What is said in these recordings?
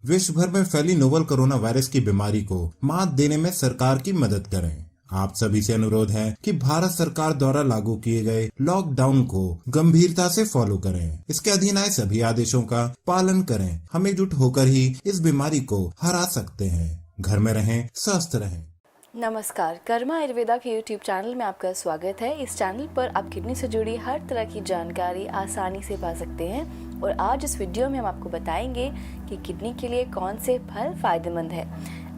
विश्व भर में फैली नोवल कोरोना वायरस की बीमारी को मात देने में सरकार की मदद करें। आप सभी से अनुरोध है कि भारत सरकार द्वारा लागू किए गए लॉकडाउन को गंभीरता से फॉलो करें। इसके अधीन आए सभी आदेशों का पालन करें। हम एकजुट होकर ही इस बीमारी को हरा सकते हैं। घर में रहें, स्वस्थ रहें। नमस्कार, कर्मा आयुर्वेदा के YouTube चैनल में आपका स्वागत है। इस चैनल पर आप किडनी से जुड़ी हर तरह की जानकारी आसानी से पा सकते हैं और आज इस वीडियो में हम आपको बताएंगे कि किडनी के लिए कौन से फल फायदेमंद है।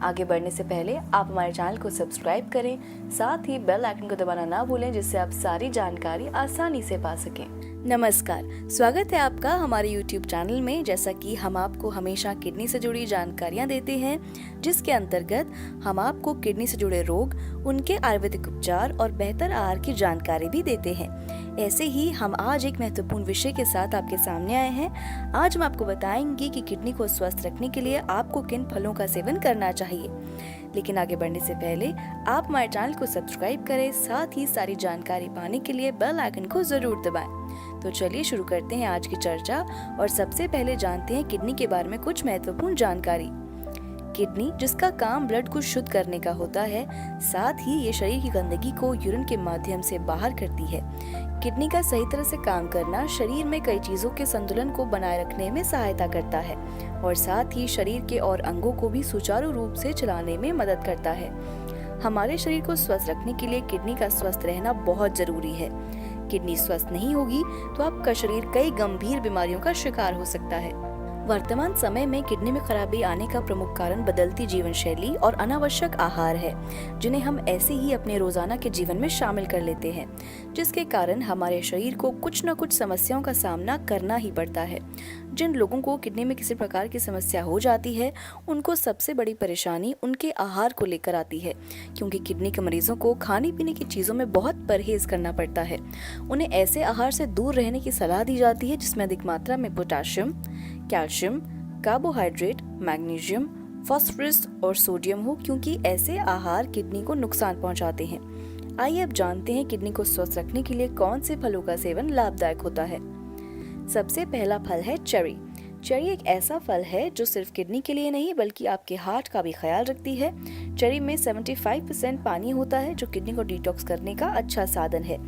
आगे बढ़ने से पहले आप हमारे चैनल को सब्सक्राइब करें, साथ ही बेल आइकन को दबाना ना भूलें जिससे आप सारी जानकारी आसानी से पा सकें। नमस्कार, स्वागत है आपका हमारे YouTube चैनल में। जैसा कि हम आपको हमेशा किडनी से जुड़ी जानकारियां देते हैं, जिसके अंतर्गत हम आपको किडनी से जुड़े रोग, उनके आयुर्वेदिक उपचार और बेहतर आहार की जानकारी भी देते हैं। ऐसे ही हम आज एक महत्वपूर्ण विषय के साथ आपके सामने आए हैं। आज हम आपको बताएंगे कि किडनी को स्वस्थ रखने के लिए आपको किन फलों का सेवन करना चाहिए। लेकिन आगे बढ़ने से पहले आप हमारे चैनल को सब्सक्राइब करें, साथ ही सारी जानकारी पाने के लिए बेल आइकन को जरूर दबाएं। तो चलिए शुरू करते हैं आज की चर्चा और सबसे पहले जानते हैं किडनी के बारे में कुछ महत्वपूर्ण जानकारी। किडनी, जिसका काम ब्लड को शुद्ध करने का होता है, साथ ही ये शरीर की गंदगी को यूरिन के माध्यम से बाहर करती है। किडनी का सही तरह से काम करना शरीर में कई चीजों के संतुलन को बनाए रखने में सहायता करता है और साथ ही शरीर के और अंगों को भी सुचारू रूप से चलाने में मदद करता है। हमारे शरीर को स्वस्थ रखने के लिए किडनी का स्वस्थ रहना बहुत जरूरी है। किडनी स्वस्थ नहीं होगी तो आपका शरीर कई गंभीर बीमारियों का शिकार हो सकता है। वर्तमान समय में किडनी में खराबी आने का प्रमुख कारण बदलती जीवन शैली और अनावश्यक आहार है, जिन्हें हम ऐसे ही अपने रोजाना के जीवन में शामिल कर लेते हैं, जिसके कारण हमारे शरीर को कुछ न कुछ समस्याओं का सामना करना ही पड़ता है। जिन लोगों को किडनी में किसी प्रकार की समस्या हो जाती है, उनको सबसे बड़ी परेशानी उनके आहार को लेकर आती है, क्योंकि किडनी के मरीजों को खाने पीने की चीजों में बहुत परहेज करना पड़ता है। उन्हें ऐसे आहार से दूर रहने की सलाह दी जाती है जिसमें अधिक मात्रा में potassium, calcium, carbohydrate, magnesium, phosphorus और सोडियम हो, क्योंकि ऐसे आहार किडनी को नुकसान पहुंचाते हैं। आइए अब जानते हैं किडनी को स्वस्थ रखने के लिए कौन से फलों का सेवन लाभदायक होता है। सबसे पहला फल है चेरी। चेरी एक ऐसा फल है जो सिर्फ किडनी के लिए नहीं बल्कि आपके हार्ट का भी ख्याल रखती है। चेरी में 75% पानी होता है जो किडनी को डिटॉक्स करने का अच्छा साधन है।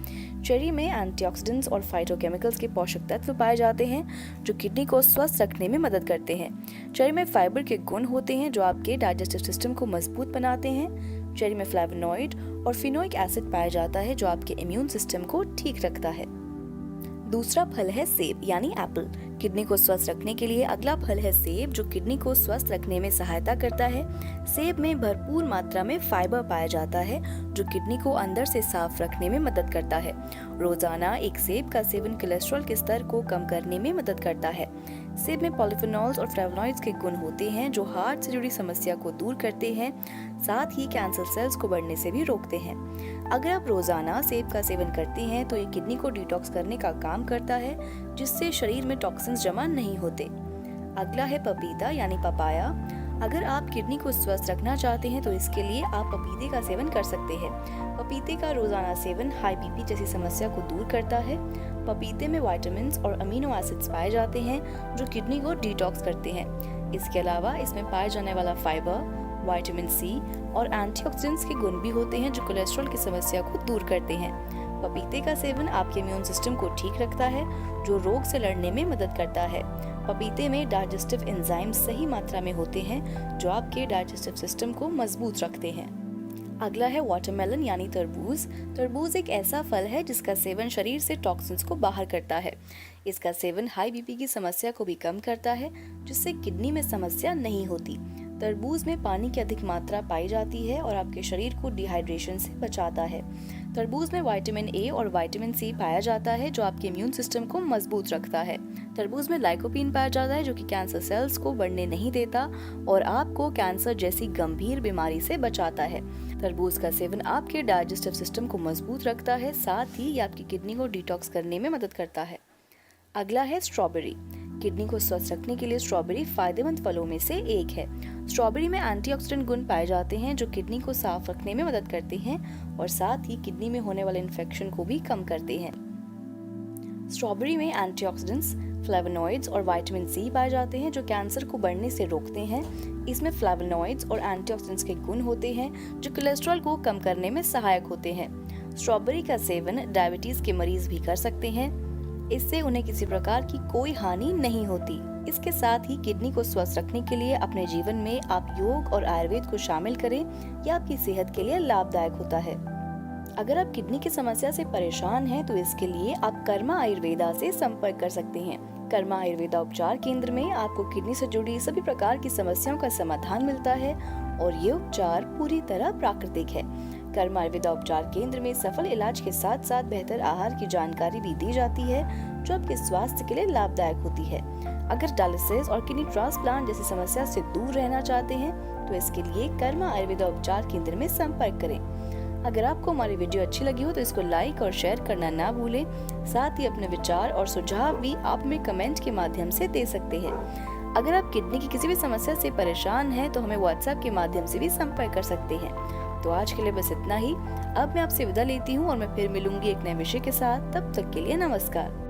चेरी में एंटीऑक्सीडेंट्स और फाइटोकेमिकल्स के पोषक तत्व पाए जाते हैं जो किडनी को स्वस्थ रखने में मदद करते हैं। चेरी में फाइबर के गुण होते हैं जो आपके डाइजेस्टिव सिस्टम को मजबूत बनाते हैं। चेरी में फ्लेवोनॉइड और फिनोइक एसिड पाया जाता है जो आपके इम्यून सिस्टम को ठीक रखता है। दूसरा फल है सेब यानी एप्पल। किडनी को स्वस्थ रखने के लिए अगला फल है सेब, जो किडनी को स्वस्थ रखने में सहायता करता है। सेब में भरपूर मात्रा में फाइबर पाया जाता है जो किडनी को अंदर से साफ रखने में मदद करता है। रोजाना एक सेब का सेवन कोलेस्ट्रॉल के स्तर को कम करने में मदद करता है। सेब में पॉलीफेनॉल्स और फ्लेवोनॉइड्स के गुण होते हैं जो हार्ट से जुड़ी समस्या को दूर करते हैं, साथ ही कैंसर सेल्स को बढ़ने से भी रोकते हैं। अगर आप रोजाना सेब का सेवन करते हैं तो ये किडनी को डिटॉक्स करने का काम करता है, जिससे शरीर में टॉक्सिन्स जमा नहीं होते। अगला है पपीता यानी पपाया। अगर आप किडनी को स्वस्थ रखना चाहते हैं तो इसके लिए आप पपीते का सेवन कर सकते हैं। पपीते का रोजाना सेवन हाई बीपी जैसी समस्या को दूर करता है। पपीते में विटामिन्स और अमीनो एसिड्स पाए जाते हैं जो किडनी को डिटॉक्स करते हैं। इसके अलावा इसमें पाए जाने वाला फाइबर, विटामिन सी और एंटीऑक्सीडेंट्स के गुण भी होते हैं जो कोलेस्ट्रॉल की समस्या को दूर करते हैं। पपीते का सेवन आपके इम्यून सिस्टम को ठीक रखता है, जो रोग से लड़ने में मदद करता है। पपीते में डाइजेस्टिव एंजाइम सही मात्रा में होते हैं जो आपके डाइजेस्टिव सिस्टम को मजबूत रखते हैं। अगला है वाटरमेलन यानी तरबूज। तरबूज एक ऐसा फल है जिसका सेवन शरीर से टॉक्सिन्स को बाहर करता है। इसका सेवन हाई बीपी की समस्या को भी कम करता है, जिससे किडनी में समस्या नहीं होती। तरबूज में पानी की अधिक मात्रा पाई जाती है और आपके शरीर को डिहाइड्रेशन से बचाता है। तरबूज में विटामिन ए और विटामिन सी पाया जाता है जो आपके इम्यून सिस्टम को मजबूत रखता है। तरबूज में लाइकोपीन पाया जाता है जो कि कैंसर सेल्स को बढ़ने नहीं देता और आपको कैंसर जैसी गंभीर बीमारी से बचाता है। तरबूज का सेवन आपके डाइजेस्टिव सिस्टम को मजबूत रखता है, साथ ही आपकी किडनी को डिटॉक्स करने में मदद करता है। अगला है स्ट्रॉबेरी। किडनी को स्वस्थ रखने के लिए स्ट्रॉबेरी फायदेमंद फलों में से एक है। स्ट्रॉबेरी में एंटीऑक्सीडेंट गुण पाए जाते हैं जो किडनी को साफ रखने में मदद करते हैं और साथ ही किडनी में होने वाले इन्फेक्शन को भी कम करते हैं। स्ट्रॉबेरी में एंटीऑक्सीडेंट्स, फ्लेवोनॉइड्स और विटामिन सी पाए जाते हैं जो कैंसर को बढ़ने से रोकते हैं। इसमें फ्लेवोनॉइड्स और एंटीऑक्सीडेंट्स के गुण होते हैं जो कोलेस्ट्रॉल को कम करने में सहायक होते हैं। स्ट्रॉबेरी का सेवन डायबिटीज के मरीज भी कर सकते हैं। इससे उन्हें किसी प्रकार की कोई हानि नहीं होती। इसके साथ ही किडनी को स्वस्थ रखने के लिए अपने जीवन में आप योग और आयुर्वेद को शामिल करें, यह आपकी सेहत के लिए लाभदायक होता है। अगर आप किडनी की समस्या से परेशान हैं तो इसके लिए आप कर्मा आयुर्वेदा से संपर्क कर सकते हैं। कर्मा आयुर्वेदा उपचार केंद्र में आपको किडनी से जुड़ी सभी प्रकार की समस्याओं का समाधान मिलता है और ये उपचार पूरी तरह प्राकृतिक है। कर्मा आयुर्वेदा उपचार केंद्र में सफल इलाज के साथ साथ बेहतर आहार की जानकारी भी दी जाती है जो आपके स्वास्थ्य के लिए लाभदायक होती है। अगर डायलिसिस और किडनी ट्रांसप्लांट जैसी समस्या से दूर रहना चाहते हैं तो इसके लिए कर्मा आयुर्वेदा उपचार केंद्र में संपर्क करें। अगर आपको हमारी वीडियो अच्छी लगी हो तो इसको लाइक और शेयर करना ना भूलें। साथ ही अपने विचार और सुझाव भी आप हमें कमेंट के माध्यम से दे सकते हैं। अगर आप किडनी की किसी भी समस्या से परेशान हैं तो हमें व्हाट्सएप के माध्यम से भी संपर्क कर सकते हैं। तो आज के लिए बस इतना ही। अब मैं आपसे विदा लेती हूँ और मैं फिर मिलूंगी एक नए विषय के साथ। तब तक के लिए नमस्कार।